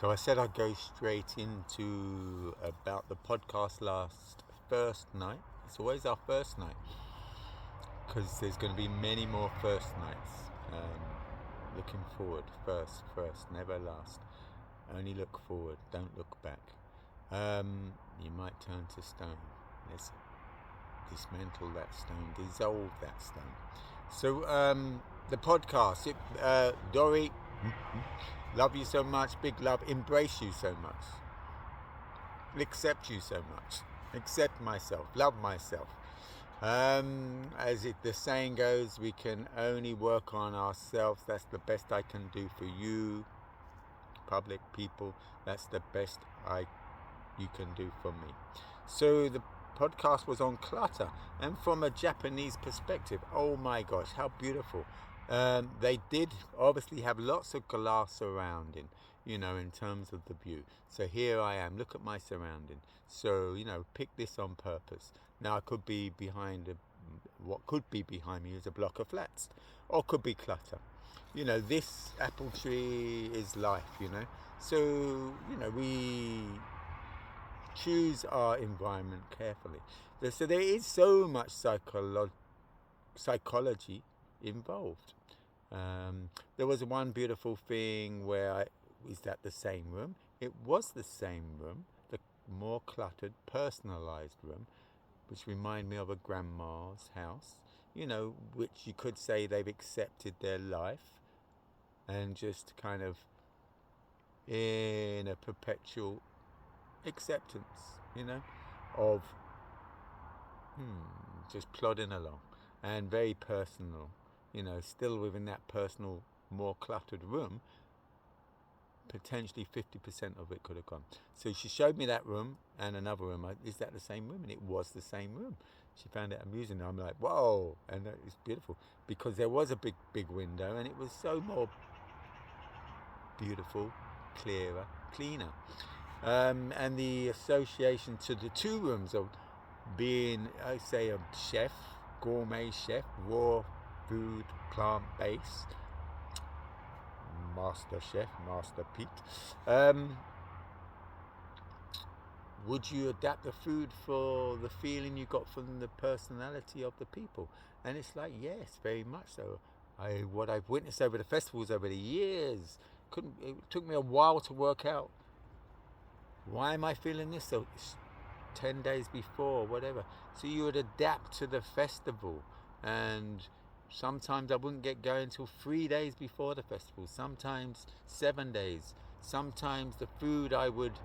So I said I'd go straight into about the podcast first night. It's always our first night because there's going to be many more first nights. Looking forward, first, never last. Only look forward, don't look back. You might turn to stone. Let's dismantle that stone, dissolve that stone. So the podcast, Dory, love you so much, big love, embrace you so much, accept you so much, accept myself, love myself. As the saying goes, we can only work on ourselves. That's the best I can do for you, public people. That's the best you can do for me. So the podcast was on clutter, and from a Japanese perspective, oh my gosh, how beautiful. They did obviously have lots of glass surrounding, in terms of the view. So here I am, look at my surrounding. So, pick this on purpose. Now I could be what could be behind me is a block of flats, or could be clutter. This apple tree is life, So, we choose our environment carefully. So there is so much psychology involved. There was one beautiful thing where is that the same room? It was the same room, the more cluttered, personalized room, which reminded me of a grandma's house, which you could say they've accepted their life and just kind of in a perpetual acceptance, of just plodding along and very personal, still within that personal, more cluttered room. Potentially 50% of it could have gone. So she showed me that room and another room. Is that the same room? And it was the same room. She found it amusing. I'm like, whoa, and it's beautiful because there was a big window and it was so more beautiful, clearer, cleaner. And the association to the two rooms of being, I say, a chef, gourmet chef, raw food, plant-based, master chef, master Pete. Would you adapt the food for the feeling you got from the personality of the people? And it's like, yes, very much so. What I've witnessed over the festivals over the years, it took me a while to work out, why am I feeling this? So 10 days before, whatever. So you would adapt to the festival, and sometimes I wouldn't get going until 3 days before the festival, sometimes 7 days. Sometimes the food I would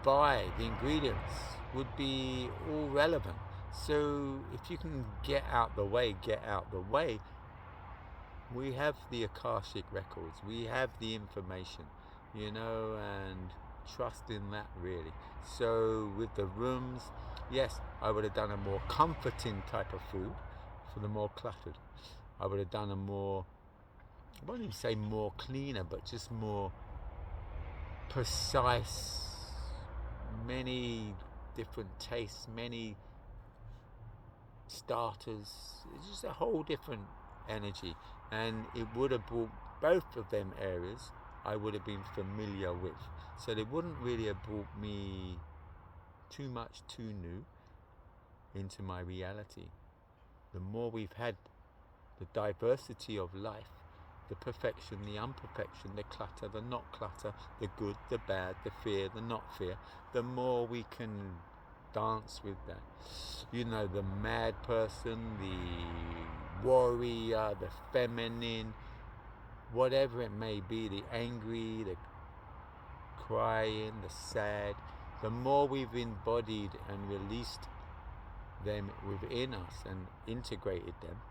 buy, the ingredients, would be all relevant. So if you can get out the way, we have the Akashic records, we have the information, and trust in that really. So with the rooms, yes, I would have done a more comforting type of food for the more cluttered. I would have done a more, I won't even say more cleaner, but just more precise, many different tastes, many starters. It's just a whole different energy, and it would have brought both of them areas I would have been familiar with, so they wouldn't really have brought me too much too new into my reality. The more we've had the diversity of life, the perfection, the imperfection, the clutter, the not clutter, the good, the bad, the fear, the not fear, the more we can dance with that. The mad person, the warrior, the feminine, whatever it may be, the angry, the crying, the sad, the more we've embodied and released them within us and integrated them,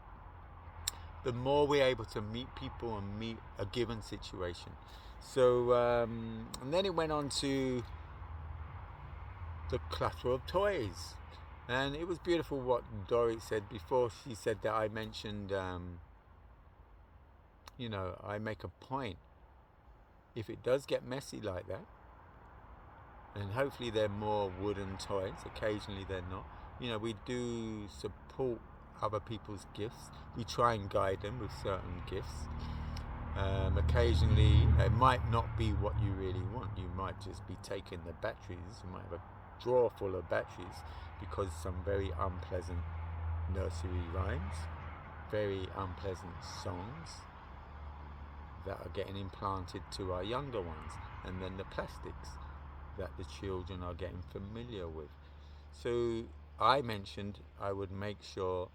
the more we're able to meet people and meet a given situation. So, and then it went on to the clutter of toys. And it was beautiful what Doreets said before. She said that I mentioned, I make a point, if it does get messy like that, and hopefully they're more wooden toys, occasionally they're not, we do support other people's gifts. We try and guide them with certain gifts. occasionally it might not be what you really want. You might just be taking the batteries. You might have a drawer full of batteries because some very unpleasant nursery rhymes, very unpleasant songs that are getting implanted to our younger ones, and then the plastics that the children are getting familiar with. So I mentioned I would make sure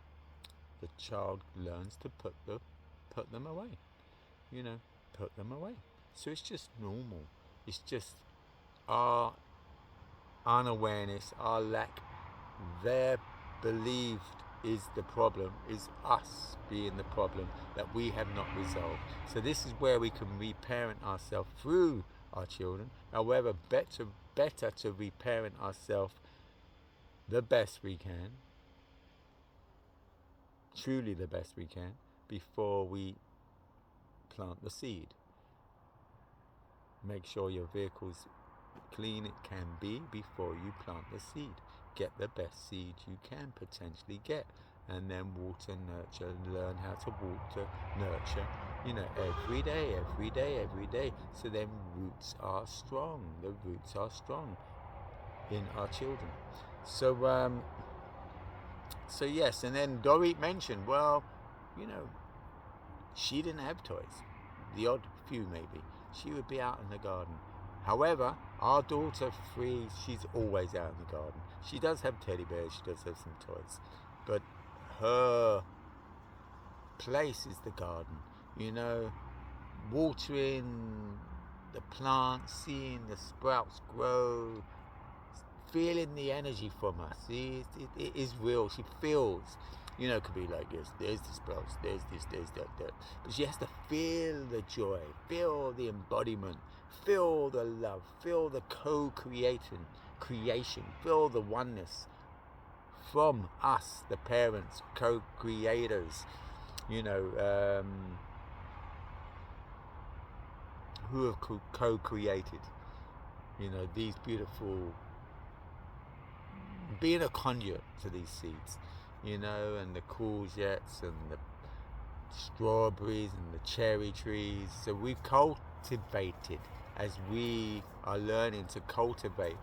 the child learns to put them away. Put them away. So it's just normal. It's just our unawareness, our lack, their believed is the problem, is us being the problem that we have not resolved. So this is where we can reparent ourselves through our children. However, better to reparent ourselves the best we can, truly the best we can, before we plant the seed. Make sure your vehicle's clean it can be before you plant the seed. Get the best seed you can potentially get, and then water, nurture, learn how to water, nurture, every day. So then roots are strong. The roots are strong in our children. So yes, and then Doreet mentioned, well, she didn't have toys. The odd few maybe. She would be out in the garden. However, our daughter 3, she's always out in the garden. She does have teddy bears, she does have some toys. But her place is the garden. Watering the plants, seeing the sprouts grow, feeling the energy from us. See, it is real. She feels, it could be like this. There's the sprouts, there's this, there's that. But she has to feel the joy, feel the embodiment, feel the love, feel the creation, feel the oneness from us, the parents, co-creators, who have co-created, these beautiful, being a conduit to these seeds, and the courgettes and the strawberries and the cherry trees. So we've cultivated, as we are learning to cultivate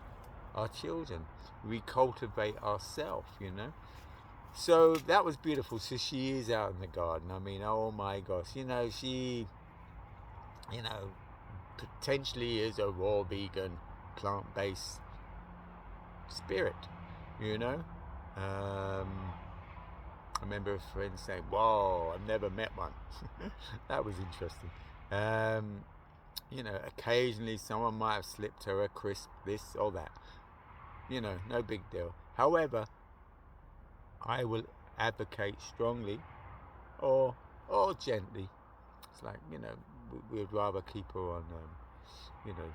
our children, we cultivate ourselves, So that was beautiful. So she is out in the garden. I mean, oh my gosh, she, potentially is a raw vegan, plant-based spirit, I remember a friend saying, "Whoa, I've never met one." That was interesting. Occasionally someone might have slipped her a crisp, this or that. No big deal. However, I will advocate strongly or gently. It's like, we'd rather keep her on,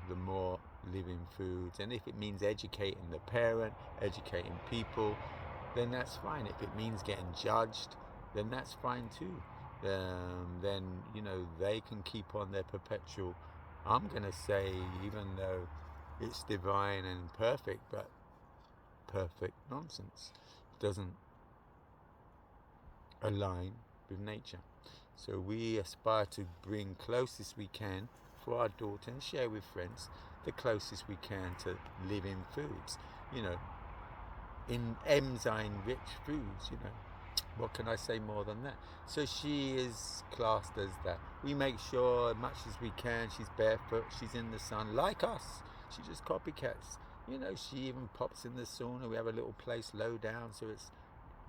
the more living foods. And if it means educating the parent, educating people, then that's fine. If it means getting judged, then that's fine too. Then, they can keep on their perpetual, I'm going to say, even though it's divine and perfect, but perfect nonsense. Doesn't align with nature. So we aspire to bring closest we can for our daughter and share with friends the closest we can to living foods, in enzyme-rich foods, What can I say more than that? So she is classed as that. We make sure as much as we can, she's barefoot, she's in the sun, like us. She just copycats. She even pops in the sauna. We have a little place low down, so it's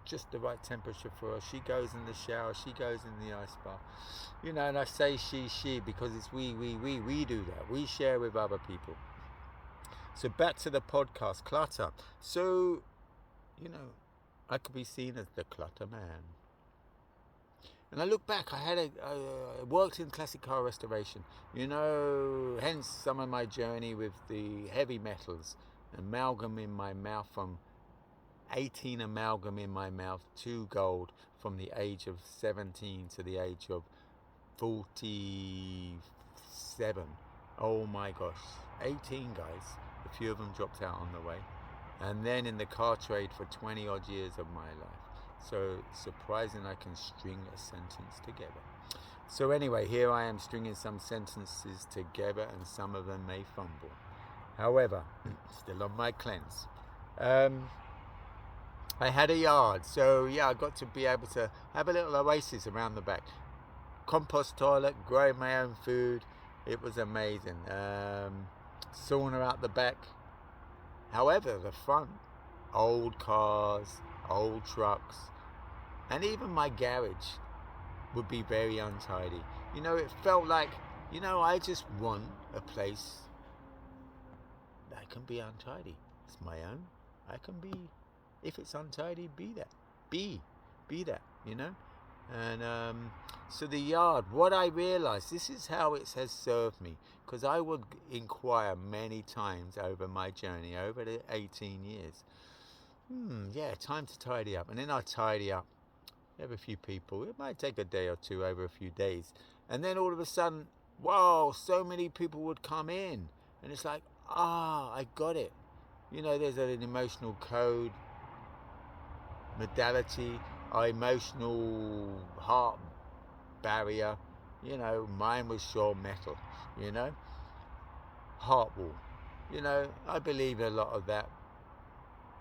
just the right temperature for her. She goes in the shower, she goes in the ice bath. And I say she because it's we do that. We share with other people. So back to the podcast, Clutter. So, I could be seen as the clutter man. And I look back, I worked in classic car restoration, hence some of my journey with the heavy metals, amalgam in my mouth, from 18 amalgam in my mouth to gold from the age of 17 to the age of 47. Oh my gosh, 18 guys, a few of them dropped out on the way. And then in the car trade for 20 odd years of my life. So surprising I can string a sentence together. So anyway, here I am stringing some sentences together, and some of them may fumble. However, still on my cleanse. I had a yard, so yeah, I got to be able to have a little oasis around the back. Compost toilet, growing my own food. It was amazing. Sauna out the back. However, the front, old cars, old trucks, and even my garage would be very untidy. It felt like, I just want a place that can be untidy. It's my own. I can be, if it's untidy, be that. Be that. And so the yard, what I realized, this is how it has served me, because I would inquire many times over my journey, over the 18 years. Yeah, time to tidy up. And then I tidy up. Have a few people. It might take a day or two, over a few days. And then all of a sudden, whoa, so many people would come in. And it's like, I got it. There's an emotional code, modality, our emotional heart barrier. Mine was sure metal, heart wall. I believe a lot of that.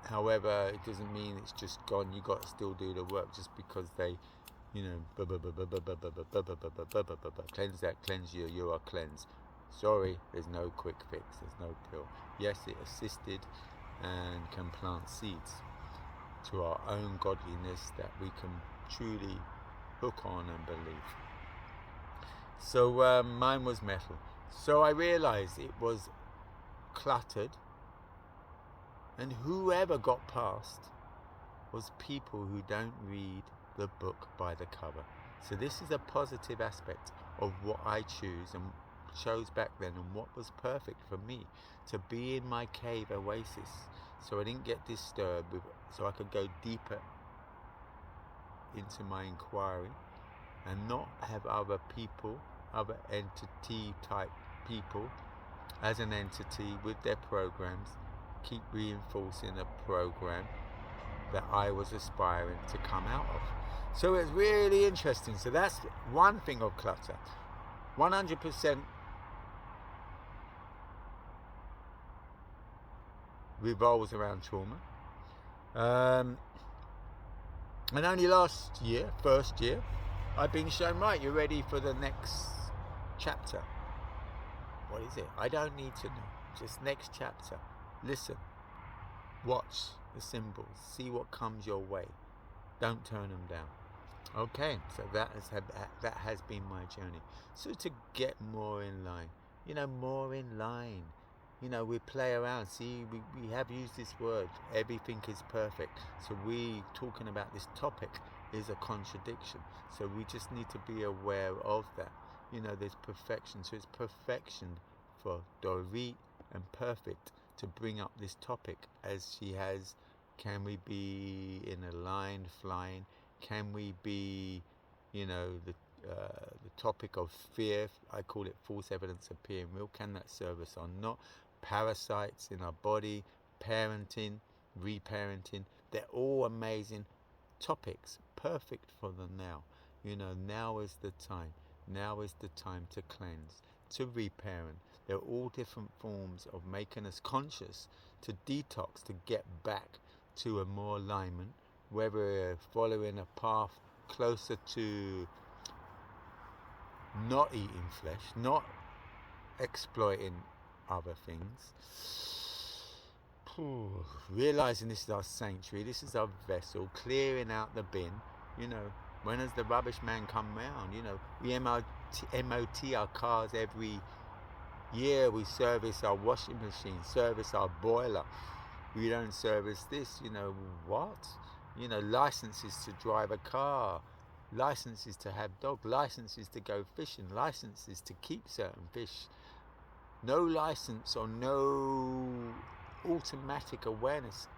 However, it doesn't mean it's just gone. You got to still do the work just because they, cleanse that, cleanse you, you are cleansed. Sorry, there's no quick fix, there's no pill. Yes, it assisted and can plant seeds to our own godliness that we can truly hook on and believe. So mine was metal. So I realized it was cluttered, and whoever got past was people who don't read the book by the cover. So this is a positive aspect of what I choose and chose back then, and what was perfect for me, to be in my cave oasis, so I didn't get disturbed so I could go deeper into my inquiry and not have other people, other entity type people as an entity with their programs keep reinforcing a program that I was aspiring to come out of. So it's really interesting. So that's one thing of clutter. 100% revolves around trauma. And only last year, first year, I've been shown, right, you're ready for the next chapter. What is it? I don't need to know. Just next chapter. Listen. Watch the symbols. See what comes your way. Don't turn them down. Okay, so that has been my journey. So to get more in line, more in line. We play around. See, we have used this word. Everything is perfect. So we talking about this topic is a contradiction. So we just need to be aware of that. There's perfection. So it's perfection for Doreet and perfect to bring up this topic as she has. Can we be in a line flying? Can we be, the topic of fear? I call it false evidence appearing real. Can that serve us or not? Parasites in our body, parenting, reparenting. They're all amazing topics, perfect for the now. Now is the time. Now is the time to cleanse, to reparent. They're all different forms of making us conscious, to detox, to get back to a more alignment, whether we're following a path closer to not eating flesh, not exploiting other things. Realizing this is our sanctuary, this is our vessel, clearing out the bin. When does the rubbish man come round? We MOT our cars every year. We service our washing machine, service our boiler. We don't service this. What? Licenses to drive a car, licenses to have dog, licenses to go fishing, licenses to keep certain fish. No license or no automatic awareness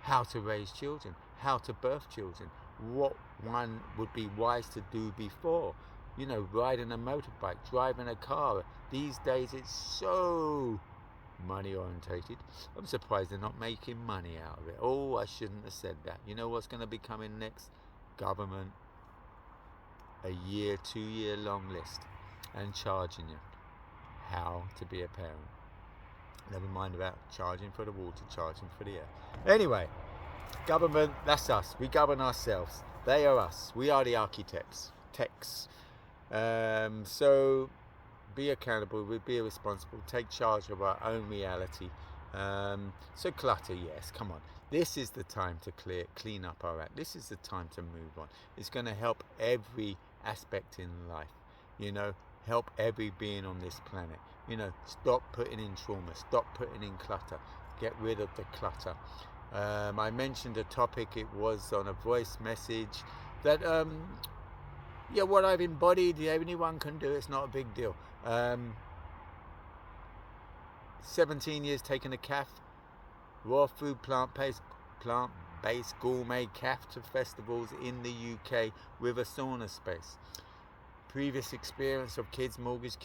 how to raise children, how to birth children, what one would be wise to do before. Riding a motorbike, driving a car. These days it's so money orientated. I'm surprised they're not making money out of it. Oh, I shouldn't have said that. What's going to be coming next? Government a year, 2 year long list and charging you how to be a parent. Never mind about charging for the water, charging for the air. Anyway, government, that's us. We govern ourselves. They are us. We are the architects. Techs. So be accountable, be responsible, take charge of our own reality. So clutter, yes, come on. This is the time to clean up our act. This is the time to move on. It's going to help every aspect in life. Help every being on this planet. Stop putting in trauma. Stop putting in clutter. Get rid of the clutter. I mentioned a topic. It was on a voice message that what I've embodied, anyone can do. It's not a big deal. 17 years taking a calf, raw food, plant-based gourmet calf to festivals in the UK with a sauna space. Previous experience of kids mortgage,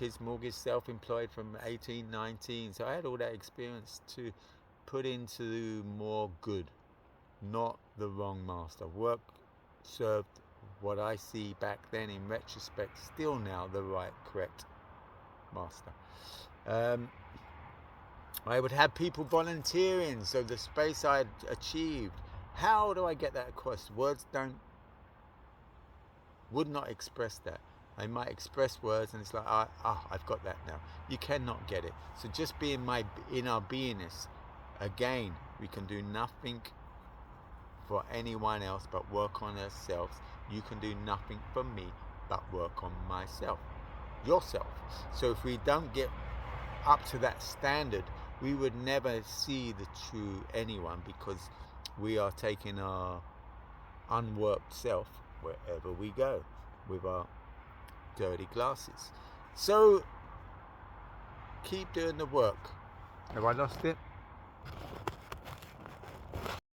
self-employed from 18, 19. So I had all that experience to put into more good, not the wrong master. Work served what I see back then in retrospect, still now the right, correct master. I would have people volunteering, so the space I had achieved. How do I get that across? Words would not express that. I might express words and it's like, I've got that now. You cannot get it. So just be in our beingness. Again, we can do nothing for anyone else but work on ourselves. You can do nothing for me but work on myself, yourself. So if we don't get up to that standard, we would never see the true anyone, because we are taking our unworked self wherever we go with our dirty glasses. So keep doing the work. Have I lost it?